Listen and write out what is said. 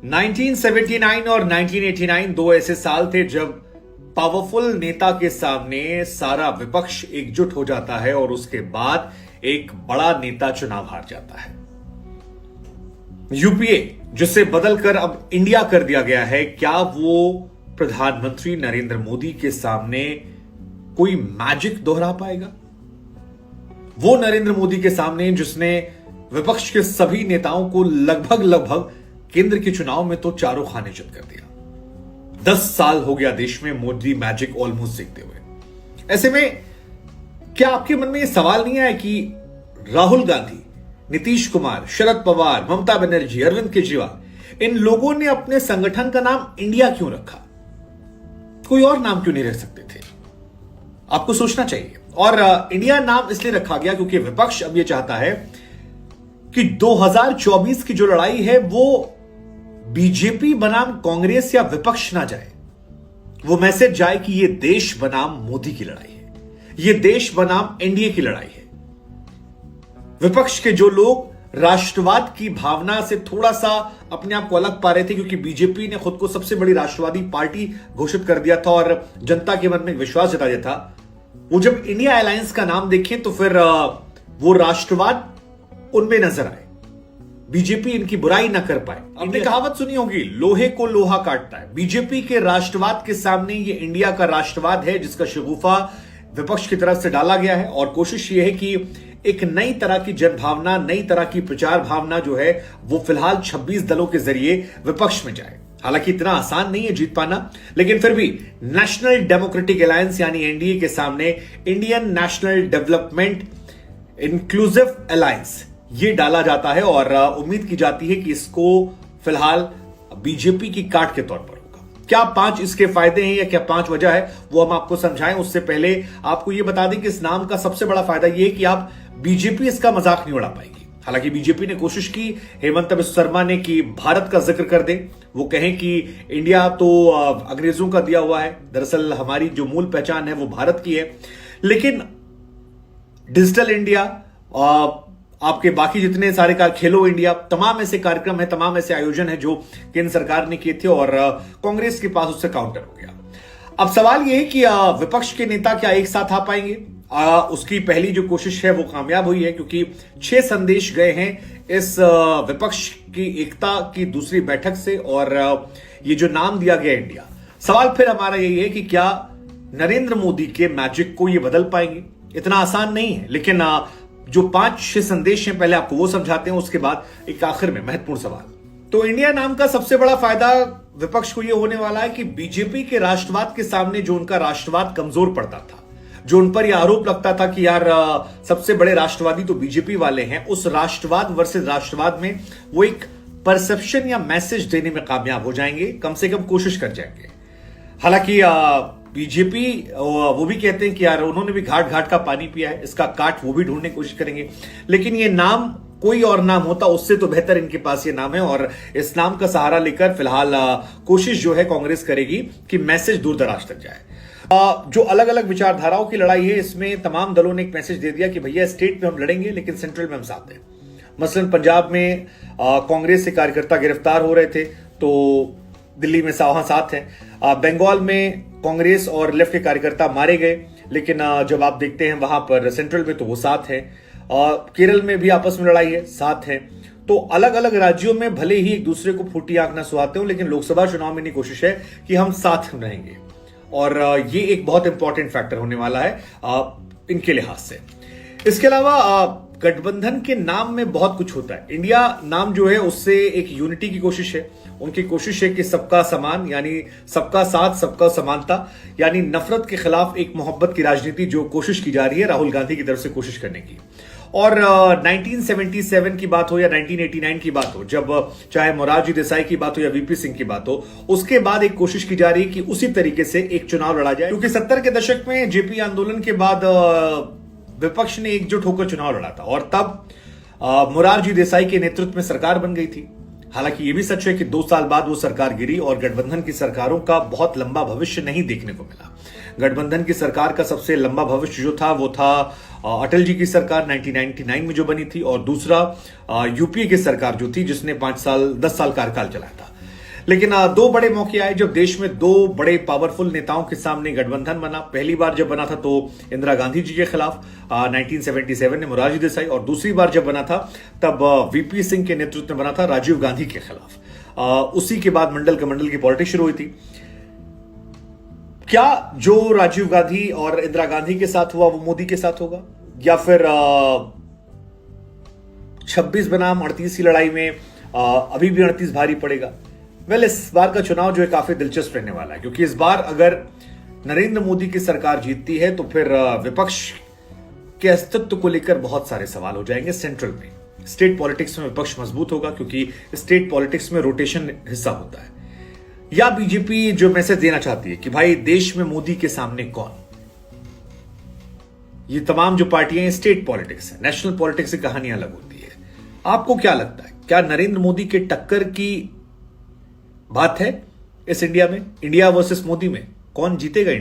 1979 और 1989 दो ऐसे साल थे जब पावरफुल नेता के सामने सारा विपक्ष एकजुट हो जाता है और उसके बाद एक बड़ा नेता चुनाव हार जाता है। यूपीए जिसे बदलकर अब इंडिया कर दिया गया है, क्या वो प्रधानमंत्री नरेंद्र मोदी के सामने कोई मैजिक दोहरा पाएगा? वो नरेंद्र मोदी के सामने जिसने विपक्ष के सभी नेताओं को लगभग केंद्र के चुनाव में तो चारों खाने चित कर दिया। 10 साल हो गया देश में मोदी मैजिक ऑलमोस्ट देखते हुए। ऐसे में क्या आपके मन में यह सवाल नहीं आया कि राहुल गांधी, नीतीश कुमार, शरद पवार, ममता बनर्जी, अरविंद केजरीवाल, इन लोगों ने अपने संगठन का नाम इंडिया क्यों रखा? कोई और नाम क्यों नहीं रख सकते थे? आपको सोचना चाहिए। और इंडिया नाम इसलिए रखा गया क्योंकि विपक्ष अब यह चाहता है कि 2024 की जो लड़ाई है वो बीजेपी बनाम कांग्रेस या विपक्ष ना जाए, वो मैसेज जाए कि यह देश बनाम मोदी की लड़ाई है, यह देश बनाम एनडीए की लड़ाई है। विपक्ष के जो लोग राष्ट्रवाद की भावना से थोड़ा सा अपने आप को अलग पा रहे थे क्योंकि बीजेपी ने खुद को सबसे बड़ी राष्ट्रवादी पार्टी घोषित कर दिया था और जनता के मन में विश्वास जता दिया था, वो जब इंडिया अलायंस का नाम देखें तो फिर वो राष्ट्रवाद उनमें नजर आए, बीजेपी इनकी बुराई ना कर पाए। आपने कहावत सुनी होगी, लोहे को लोहा काटता है। बीजेपी के राष्ट्रवाद के सामने ये इंडिया का राष्ट्रवाद है जिसका शगुफा विपक्ष की तरफ से डाला गया है और कोशिश ये है कि एक नई तरह की जनभावना, नई तरह की प्रचार भावना जो है वो फिलहाल 26 दलों के जरिए विपक्ष में जाए। हालांकि इतना आसान नहीं है जीत पाना, लेकिन फिर भी नेशनल डेमोक्रेटिक अलायंस यानी एनडीए के सामने Indian national development inclusive alliance ये डाला जाता है और उम्मीद की जाती है कि इसको फिलहाल बीजेपी की काट के तौर पर होगा। क्या 5 इसके फायदे हैं या क्या 5 वजह है वो हम आपको समझाएं, उससे पहले आपको यह बता दें कि इस नाम का सबसे बड़ा फायदा यह है कि आप बीजेपी इसका मजाक नहीं उड़ा पाएगी। हालांकि बीजेपी ने कोशिश की, हेमंत बिस्वा शर्मा ने, कि भारत का जिक्र कर दे, वो कहें कि इंडिया तो अंग्रेजों का दिया हुआ है, दरअसल हमारी जो मूल पहचान है वो भारत की है। लेकिन डिजिटल इंडिया, आपके बाकी जितने सारे खेलो इंडिया, तमाम ऐसे कार्यक्रम है, तमाम ऐसे आयोजन है जो केंद्र सरकार ने किए थे और कांग्रेस के पास उससे काउंटर हो गया। अब सवाल यह है कि विपक्ष के नेता क्या एक साथ आ पाएंगे? उसकी पहली जो कोशिश है वो कामयाब हुई है क्योंकि 6 संदेश गए हैं इस विपक्ष की एकता की दूसरी बैठक से और ये जो नाम दिया गया इंडिया। सवाल फिर हमारा यही है कि क्या नरेंद्र मोदी के मैजिक को ये बदल पाएंगे? इतना आसान नहीं है, लेकिन जो 5-6 संदेश हैं पहले आपको वो समझाते हैं, उसके बाद एक आखिर में महत्वपूर्ण सवाल। तो इंडिया नाम का सबसे बड़ा फायदा विपक्ष को यह होने वाला है कि बीजेपी के राष्ट्रवाद के सामने जो उनका राष्ट्रवाद कमजोर पड़ता था, जो उन पर यह आरोप लगता था कि यार सबसे बड़े राष्ट्रवादी तो बीजेपी वाले हैं, उस राष्ट्रवाद वर्सेस राष्ट्रवाद में वो एक परसेप्शन या मैसेज देने में कामयाब हो जाएंगे, कम से कम कोशिश कर जाएंगे। हालांकि बीजेपी वो भी कहते हैं कि यार उन्होंने भी घाट घाट का पानी पिया है, इसका काट वो भी ढूंढने की कोशिश करेंगे, लेकिन ये नाम कोई और नाम होता उससे तो बेहतर इनके पास ये नाम है और इस नाम का सहारा लेकर फिलहाल कोशिश जो है कांग्रेस करेगी कि मैसेज दूर दराज तक जाए। जो अलग अलग विचारधाराओं की लड़ाई है, इसमें तमाम दलों ने एक मैसेज दे दिया कि भैया स्टेट में हम लड़ेंगे लेकिन सेंट्रल में हम साथ हैं। मसलन पंजाब में कांग्रेस से कार्यकर्ता गिरफ्तार हो रहे थे तो दिल्ली में साथ हैं। बंगाल में कांग्रेस और लेफ्ट के कार्यकर्ता मारे गए, लेकिन जब आप देखते हैं वहां पर सेंट्रल में तो वो साथ हैं। केरल में भी आपस में लड़ाई है, साथ हैं। तो अलग अलग राज्यों में भले ही एक दूसरे को फूटी आंख ना सुहाते हो, लेकिन लोकसभा चुनाव में कोशिश है कि हम साथ रहेंगे और ये एक बहुत इंपॉर्टेंट फैक्टर होने वाला है इनके लिहाज से। इसके अलावा गठबंधन के नाम में बहुत कुछ होता है। इंडिया नाम जो है उससे एक यूनिटी की कोशिश है, उनकी कोशिश है कि सबका समान यानी सबका साथ, सबका समानता, यानी नफरत के खिलाफ एक मोहब्बत की राजनीति जो कोशिश की जा रही है राहुल गांधी की तरफ से कोशिश करने की। और 1977 की बात हो या 1989 की बात हो, जब चाहे मोरारजी देसाई की बात हो या वीपी सिंह की बात हो, उसके बाद एक कोशिश की जा रही है कि उसी तरीके से एक चुनाव लड़ा जाए। क्योंकि 70 के दशक में जेपी आंदोलन के बाद विपक्ष ने एकजुट होकर चुनाव लड़ा था और तब मोरारजी देसाई के नेतृत्व में सरकार बन गई थी। हालांकि यह भी सच है कि 2 साल बाद वो सरकार गिरी और गठबंधन की सरकारों का बहुत लंबा भविष्य नहीं देखने को मिला। गठबंधन की सरकार का सबसे लंबा भविष्य जो था वो था अटल जी की सरकार 1999 में जो बनी थी, और दूसरा यूपीए की सरकार जो थी जिसने 10 साल कार्यकाल चलाया था। लेकिन दो बड़े मौके आए जब देश में दो बड़े पावरफुल नेताओं के सामने गठबंधन बना। पहली बार जब बना था तो इंदिरा गांधी जी के खिलाफ 1977 में मोरारजी देसाई, और दूसरी बार जब बना था तब वीपी सिंह के नेतृत्व में बना था राजीव गांधी के खिलाफ। उसी के बाद मंडल कमंडल की पॉलिटिक्स शुरू हुई थी। क्या जो राजीव गांधी और इंदिरा गांधी के साथ हुआ वो मोदी के साथ होगा, या फिर 26 बनाम 38 की लड़ाई में अभी भी 38 भारी पड़ेगा? इस बार का चुनाव जो है काफी दिलचस्प रहने वाला है, क्योंकि इस बार अगर नरेंद्र मोदी की सरकार जीतती है तो फिर विपक्ष के अस्तित्व को लेकर बहुत सारे सवाल हो जाएंगे सेंट्रल में। स्टेट पॉलिटिक्स में विपक्ष मजबूत होगा, क्योंकि स्टेट पॉलिटिक्स में रोटेशन हिस्सा होता है। या बीजेपी जो मैसेज देना चाहती है कि भाई देश में मोदी के सामने कौन? ये तमाम जो पार्टियां स्टेट पॉलिटिक्स है, नेशनल पॉलिटिक्स से कहानियां अलग होती है। आपको क्या लगता है, क्या नरेंद्र मोदी के टक्कर की बात है इस इंडिया में? इंडिया वर्सेस मोदी में कौन जीतेगा?